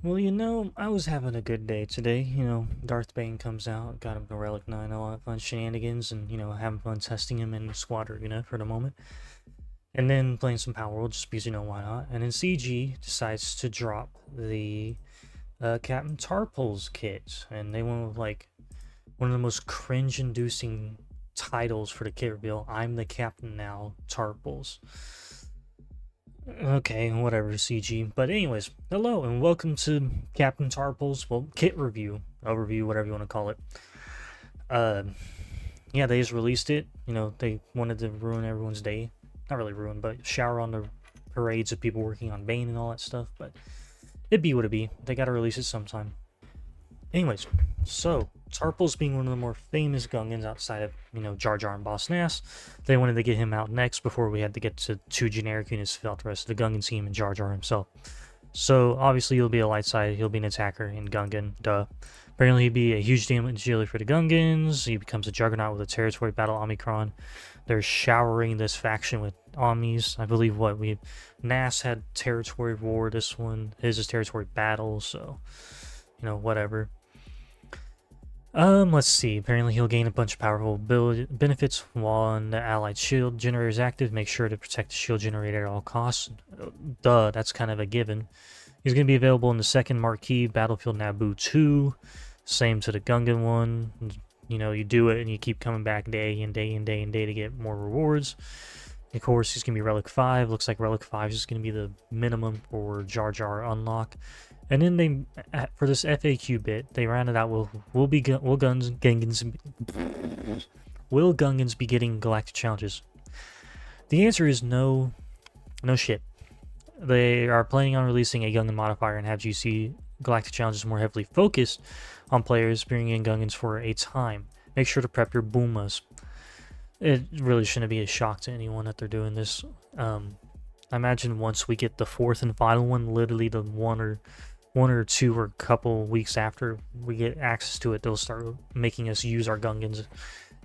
Well, I was having a good day today. Darth Bane comes out, got him the Relic 9, a lot of fun shenanigans, and, having fun testing him in Squad Arena for the moment. And then playing some Power World just because, why not? And then CG decides to drop the Captain Tarpals kit. And they went with, like, one of the most cringe inducing titles for the kit reveal. I'm the Captain now, Tarpals. Okay, whatever, CG. But anyways, hello and welcome to Captain Tarpals, well, kit review, overview, whatever you want to call it. Uh, yeah, they just released it. They wanted to ruin everyone's day. Not really ruin, but shower on the parades of people working on Bane and all that stuff. But it'd be what it be. They gotta release it sometime. Anyways, so Tarpals being one of the more famous Gungans outside of, Jar Jar and Boss Nass, they wanted to get him out next before we had to get to two generic units to fill out the rest of the Gungan team and Jar Jar himself. So obviously he'll be a light side, he'll be an attacker in Gungan, duh. Apparently he'd be a huge damage dealer for the Gungans, he becomes a juggernaut with a territory battle Omicron. They're showering this faction with Omnis. I believe Nass had territory war, this one, his is territory battle, so, whatever. Let's see. Apparently he'll gain a bunch of powerful benefits while the allied shield generator is active. Make sure to protect the shield generator at all costs. Duh, that's kind of a given. He's going to be available in the second marquee Battlefield Naboo 2. Same to the Gungan one. You do it and you keep coming back day and day and day and day to get more rewards. Of course, he's going to be Relic 5. Looks like Relic 5 is going to be the minimum for Jar Jar unlock. And then for this FAQ bit, they rounded out will Gungans be getting galactic challenges? The answer is no shit. They are planning on releasing a Gungan modifier and have GC galactic challenges more heavily focused on players bringing in Gungans for a time. Make sure to prep your boomas. It really shouldn't be a shock to anyone that they're doing this. I imagine once we get the fourth and final one, literally the one or two or a couple weeks after we get access to it, they'll start making us use our Gungans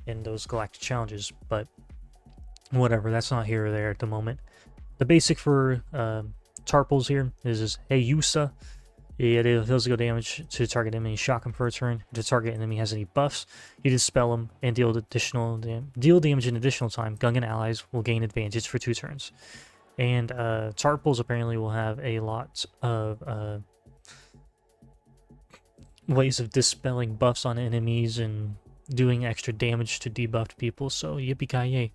in those galactic challenges. But whatever, that's not here or there at the moment. The basic for Tarpals here is hey Yusa. It deals go damage to target enemy, shock him for a turn. If the target enemy has any buffs, you dispel them and deal damage in additional time. Gungan allies will gain advantage for 2 turns. And Tarpals apparently will have a lot of ways of dispelling buffs on enemies and doing extra damage to debuffed people, so yippee-ki-yay.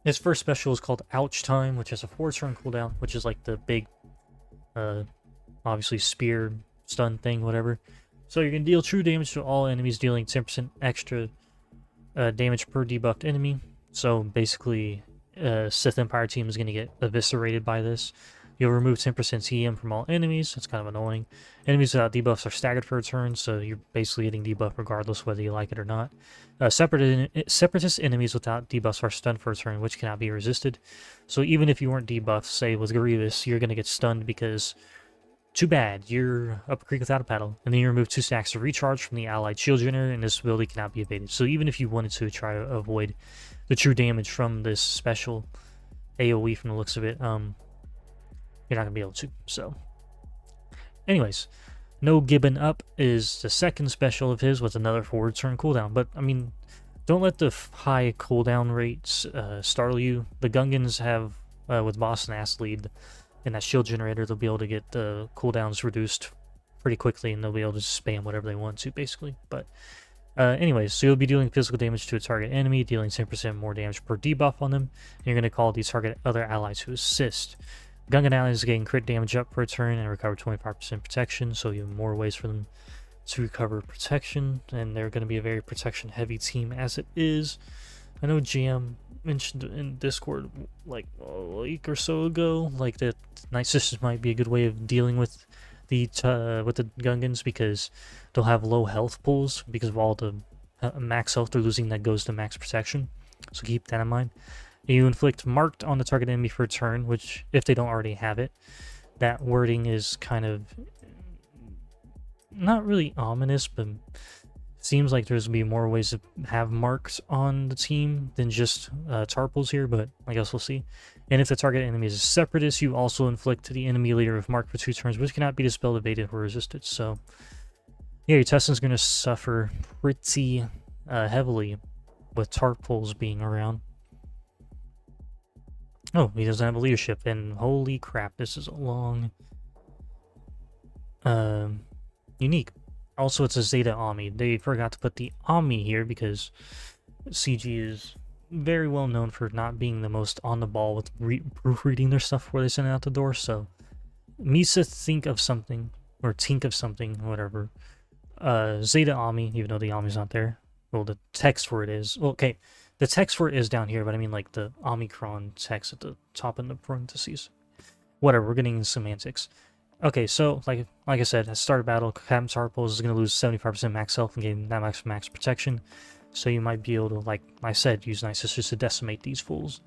His first special is called Ouch Time, which has a 4-turn cooldown, which is like the big, obviously spear stun thing, whatever. So you can deal true damage to all enemies, dealing 10% extra damage per debuffed enemy. So basically, Sith Empire team is going to get eviscerated by this. You'll remove 10% TM from all enemies. That's kind of annoying. Enemies without debuffs are staggered for a turn, so you're basically getting debuff regardless whether you like it or not. Separatist enemies without debuffs are stunned for a turn, which cannot be resisted. So even if you weren't debuffed, say with Grievous, you're going to get stunned because, too bad, you're up a creek without a paddle. And then you remove 2 stacks of recharge from the allied shield generator, and this ability cannot be evaded. So even if you wanted to try to avoid the true damage from this special AoE from the looks of it, you're not going to be able to. So anyways, No Gibbon Up is the second special of his with another 4-turn cooldown. But, I mean, don't let the high cooldown rates startle you. The Gungans have, with Boss Nass lead in that shield generator, they'll be able to get the cooldowns reduced pretty quickly, and they'll be able to spam whatever they want to, basically. But anyways, so you'll be dealing physical damage to a target enemy, dealing 10% more damage per debuff on them, and you're going to call these target other allies who assist. Gungan allies gain crit damage up per turn and recover 25% protection, so you have more ways for them to recover protection, and they're going to be a very protection-heavy team as it is. I know GM mentioned in Discord like a week or so ago, like that Night Sisters might be a good way of dealing with the Gungans because they'll have low health pools because of all the max health they're losing that goes to max protection. So keep that in mind. You inflict marked on the target enemy for a turn, which, if they don't already have it, that wording is kind of not really ominous, but Seems like there's gonna be more ways to have marks on the team than just Tarpals here, but I guess we'll see. And if the target enemy is a Separatist, you also inflict the enemy leader with mark for 2 turns, which cannot be dispelled, evaded, or resisted. So, yeah, your Teslan's gonna suffer pretty heavily with Tarpals being around. Oh, he doesn't have a leadership, and holy crap, this is a long... unique. Also, it's a Zeta Ami. They forgot to put the Ami here because CG is very well known for not being the most on the ball with proofreading their stuff before they send it out the door. So, Misa think of something, or think of something, whatever. Zeta Ami, even though the Ami's not there. Well, the text for it is. Well, okay, the text for it is down here, but I mean like the Omicron text at the top in the parentheses. Whatever, we're getting semantics. Okay, so like I said, at the start of battle, Captain Tarpals is going to lose 75% max health and gain that max protection. So you might be able to, like I said, use Night Sisters to decimate these fools.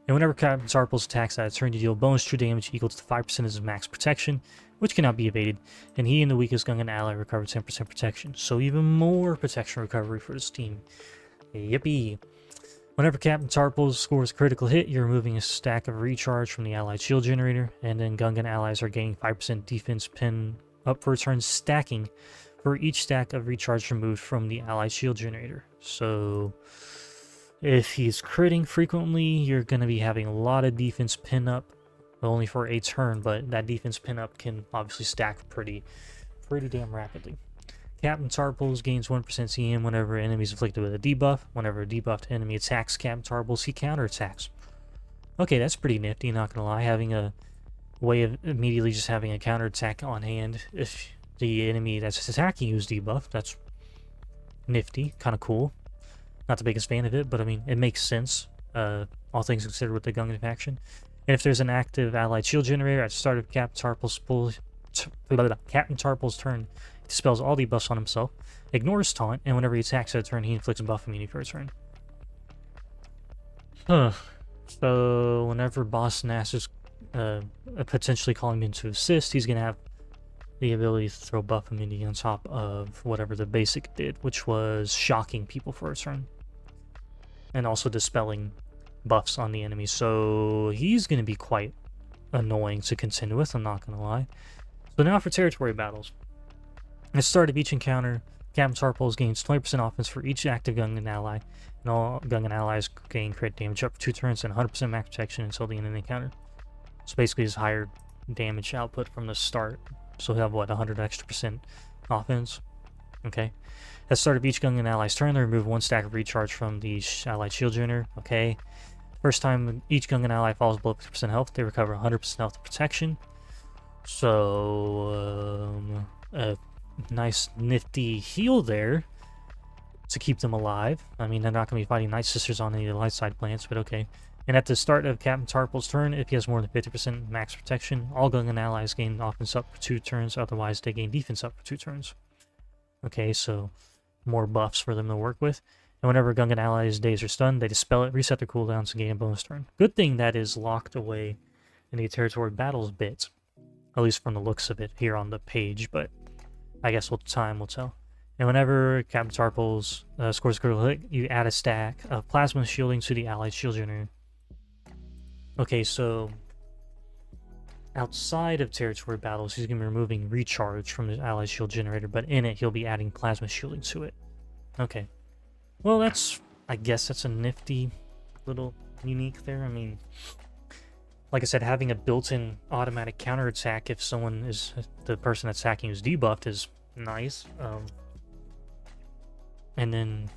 And whenever Captain Tarpals attacks at a turn, you deal bonus true damage equal to 5% of his max protection, which cannot be evaded. And he and the weakest Gungan ally recover 10% protection. So even more protection recovery for this team. Yippee! Whenever Captain Tarpals scores a critical hit, you're removing a stack of recharge from the allied shield generator, and then Gungan allies are gaining 5% defense pin up for a turn, stacking for each stack of recharge removed from the allied shield generator. So if he's critting frequently, you're going to be having a lot of defense pin up, only for a turn, but that defense pin up can obviously stack pretty damn rapidly. Captain Tarpals gains 1% CM whenever enemies afflicted with a debuff. Whenever a debuffed enemy attacks Captain Tarpals, he counterattacks. Okay, that's pretty nifty, not gonna lie. Having a way of immediately just having a counterattack on hand if the enemy that's attacking you is debuffed. That's nifty, kind of cool. Not the biggest fan of it, but I mean, it makes sense, all things considered with the Gungan faction. And if there's an active allied shield generator at the start of Captain Tarpals' turn, dispels all debuffs on himself, ignores taunt, and whenever he attacks at a turn, he inflicts buff immunity for a turn. So whenever boss asks potentially calling him to assist, he's gonna have the ability to throw buff immunity on top of whatever the basic did, which was shocking people for a turn, and also dispelling buffs on the enemy. So he's gonna be quite annoying to contend with, I'm not gonna lie. So now for territory battles. At the start of each encounter, Captain Tarpals gains 20% offense for each active Gungan ally, and all Gungan allies gain crit damage up for 2 turns and 100% max protection until the end of the encounter. So basically his higher damage output from the start. So he'll have, what, 100 extra% offense? Okay. At the start of each Gungan ally's turn, they remove 1 stack of recharge from the allied shield generator. Okay. First time each Gungan ally falls below 50% health, they recover 100% health and protection. So, nice nifty heal there to keep them alive. I mean, they're not going to be fighting Night Sisters on any of the light side plants, but okay. And at the start of Captain Tarpals' turn, if he has more than 50% max protection, all Gungan allies gain offense up for 2 turns, otherwise they gain defense up for 2 turns. Okay, so more buffs for them to work with. And whenever Gungan allies' days are stunned, they dispel it, reset their cooldowns, and gain a bonus turn. Good thing that is locked away in the territory battles bit, at least from the looks of it here on the page, but I guess time will tell. And whenever Captain Tarpals scores a critical hit, you add a stack of plasma shielding to the allied shield generator. Okay, so outside of territory battles, he's going to be removing recharge from the allied shield generator, but in it, he'll be adding plasma shielding to it. Okay. Well, I guess that's a nifty little unique there. I mean, like I said, having a built-in automatic counterattack if the person that's attacking is debuffed is nice. And then,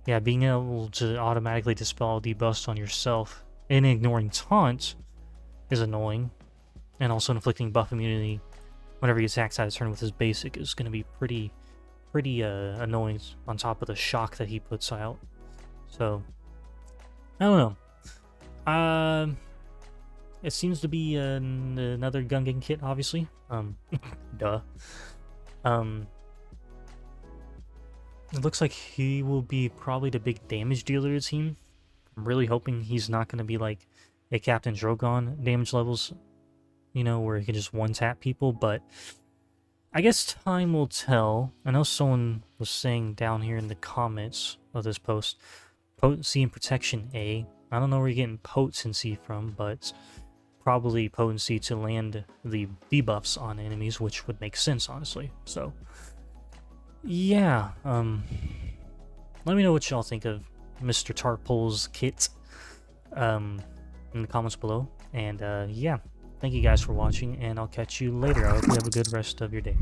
yeah, being able to automatically dispel debuffs on yourself and ignoring taunt is annoying. And also inflicting buff immunity whenever he attacks out of turn with his basic is going to be pretty annoying on top of the shock that he puts out. So, I don't know. It seems to be another Gungan kit, obviously. Duh. It looks like he will be probably the big damage dealer to the team. I'm really hoping he's not going to be like a Captain Drogon damage levels, where he can just one-tap people, but I guess time will tell. I know someone was saying down here in the comments of this post, potency and protection A. I don't know where you're getting potency from, but probably potency to land the debuffs on enemies, which would make sense, honestly. So, yeah, let me know what y'all think of Mr. Tarpals' kit in the comments below. And, yeah, thank you guys for watching, and I'll catch you later. I hope you have a good rest of your day.